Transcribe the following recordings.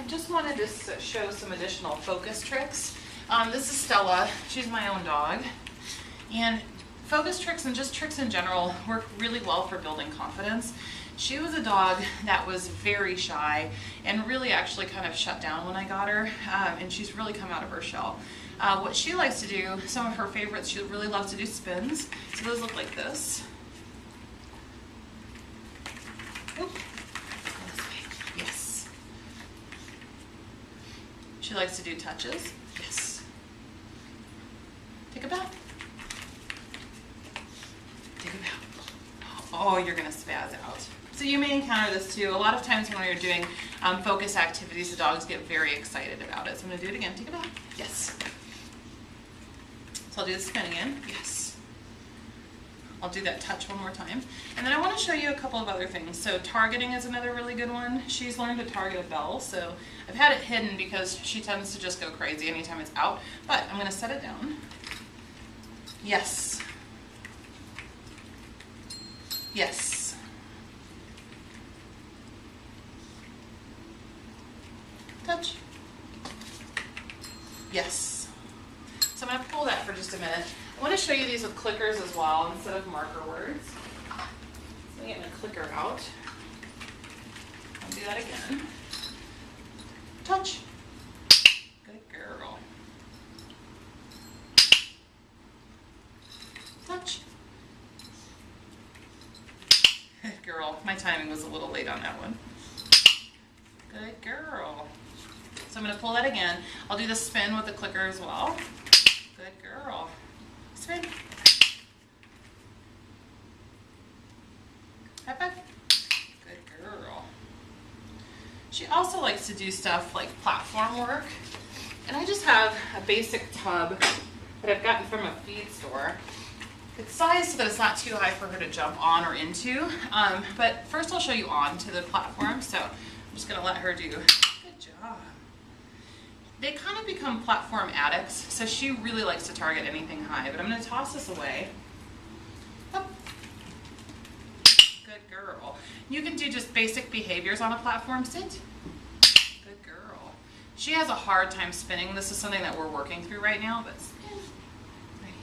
I just wanted to show some additional focus tricks. This is Stella. She's my own dog. And focus tricks and just tricks in general work really well for building confidence. She was a dog that was very shy and really actually kind of shut down when I got her, and she's really come out of her shell. What she likes to do, some of her favorites, she really loves to do spins. So those look like this. Oop. Yes. She likes to do touches. Yes. Take a bow. Take a bow. Oh, you're going to spaz out. So you may encounter this too. A lot of times when you're doing focus activities, the dogs get very excited about it. So I'm going to do it again. Take a bow. Yes. So I'll do the spin again. Yes. I'll do that touch one more time. And then I want to show you a couple of other things. So targeting is another really good one. She's learned to target a bell. So I've had it hidden because she tends to just go crazy anytime it's out. But I'm going to set it down. Yes. Yes. Touch. Yes. So I'm going to pull that for just a minute. I want to show you these with clickers as well instead of marker words. So I'm getting a clicker out. I'll do that again. Touch. Good girl. Touch. Good girl. My timing was a little late on that one. Good girl. So I'm going to pull that again. I'll do the spin with the clicker as well. Good girl. Spin. High five. Good girl. She also likes to do stuff like platform work. And I just have a basic tub that I've gotten from a feed store. It's sized so that it's not too high for her to jump on or into. But first I'll show you on to the platform. So I'm just going to let her do. Good job. They kind of become platform addicts, so she really likes to target anything high. But I'm going to toss this away. Up. Good girl. You can do just basic behaviors on a platform. Sit. Good girl. She has a hard time spinning. This is something that we're working through right now, but spin. Ready.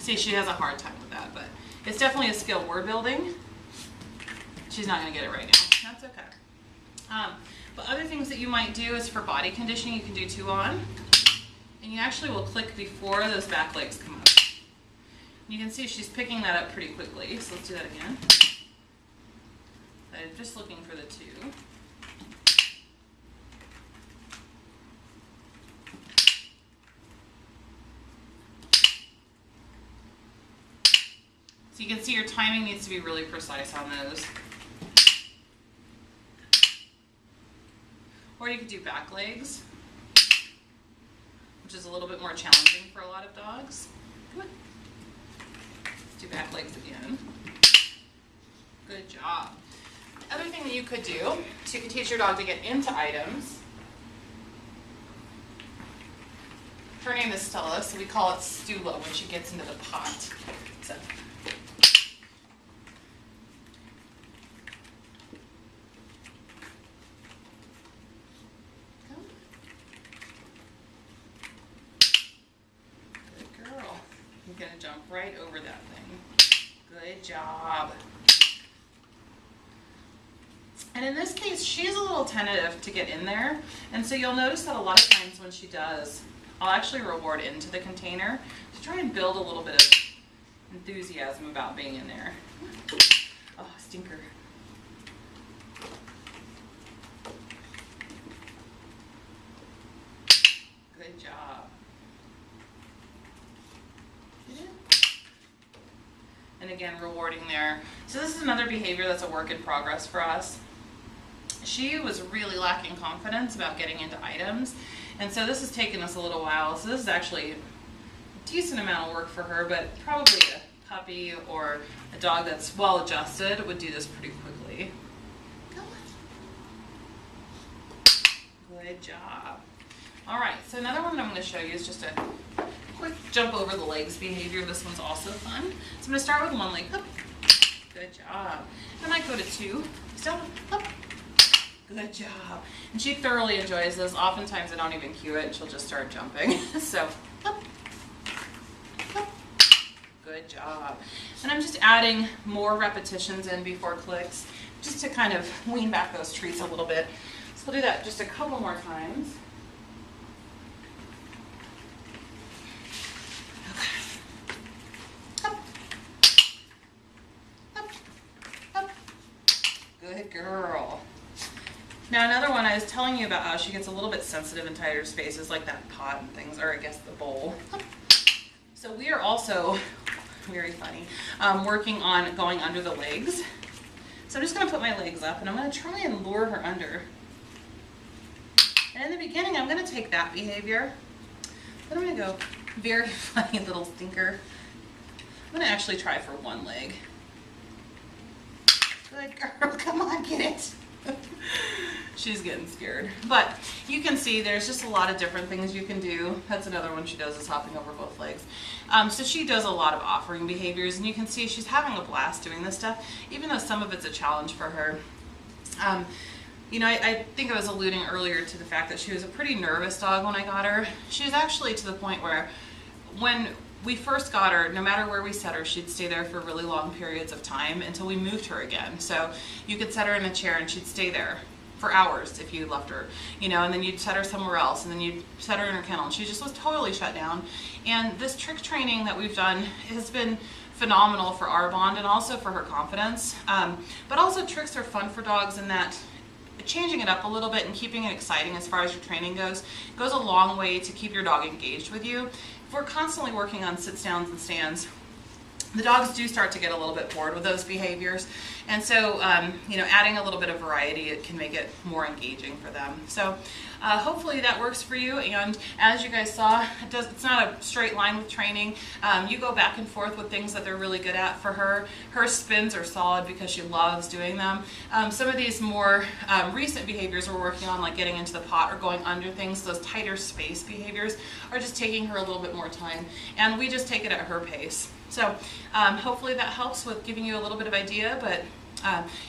See, she has a hard time with that, but it's definitely a skill we're building. She's not going to get it right now. That's okay. But other things that you might do is for body conditioning, you can do 2 on. And you actually will click before those back legs come up. You can see she's picking that up pretty quickly. So let's do that again. I'm just looking for the 2. So you can see your timing needs to be really precise on those. Or you could do back legs, which is a little bit more challenging for a lot of dogs. Come on. Let's do back legs again. Good job. The other thing that you could do, so you can teach your dog to get into items. Her name is Stella, so we call it Stula when she gets into the pot. So. You're going to jump right over that thing. Good job. And in this case, she's a little tentative to get in there. And so you'll notice that a lot of times when she does, I'll actually reward into the container to try and build a little bit of enthusiasm about being in there. Oh, stinker. Good job. And again, rewarding there. So this is another behavior that's a work in progress for us. She was really lacking confidence about getting into items. And so this has taken us a little while. So this is actually a decent amount of work for her, but probably a puppy or a dog that's well adjusted would do this pretty quickly. Good job. All right, so another one that I'm going to show you is just a quick jump over the legs behavior. This one's also fun. So I'm going to start with one leg. Up. Good job. And I might go to 2. Still up. Good job. And she thoroughly enjoys this. Oftentimes I don't even cue it and she'll just start jumping. So, up, up. Good job. And I'm just adding more repetitions in before clicks, just to kind of wean back those treats a little bit. So we'll do that just a couple more times. Okay. Up, up, up. Good girl. Now another one, I was telling you about how she gets a little bit sensitive in tighter spaces like that pot and things, or I guess the bowl. So we are also, very funny, working on going under the legs. So I'm just going to put my legs up and I'm going to try and lure her under. And in the beginning I'm going to take that behavior, then I'm going to go, very funny little stinker. I'm going to actually try for one leg. Good girl, come on, get it. She's getting scared. But you can see there's just a lot of different things you can do. That's another one she does, is hopping over both legs. So she does a lot of offering behaviors, and you can see she's having a blast doing this stuff, even though some of it's a challenge for her. You know, I think I was alluding earlier to the fact that she was a pretty nervous dog when I got her. She was actually to the point where when we first got her, no matter where we set her, she'd stay there for really long periods of time until we moved her again. So you could set her in a chair and she'd stay there for hours if you left her, you know, and then you'd set her somewhere else, and then you'd set her in her kennel, and she just was totally shut down. And this trick training that we've done has been phenomenal for our bond and also for her confidence. But also tricks are fun for dogs in that changing it up a little bit and keeping it exciting as far as your training goes a long way to keep your dog engaged with you. If we're constantly working on sits, downs, and stands, the dogs do start to get a little bit bored with those behaviors. And so, you know, adding a little bit of variety, it can make it more engaging for them. So hopefully that works for you. And as you guys saw, it's not a straight line with training. You go back and forth with things that they're really good at for her. Her spins are solid because she loves doing them. Some of these more recent behaviors we're working on, like getting into the pot or going under things, those tighter space behaviors, are just taking her a little bit more time. And we just take it at her pace. So hopefully that helps with giving you a little bit of idea, but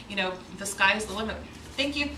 you know, the sky is the limit. Thank you.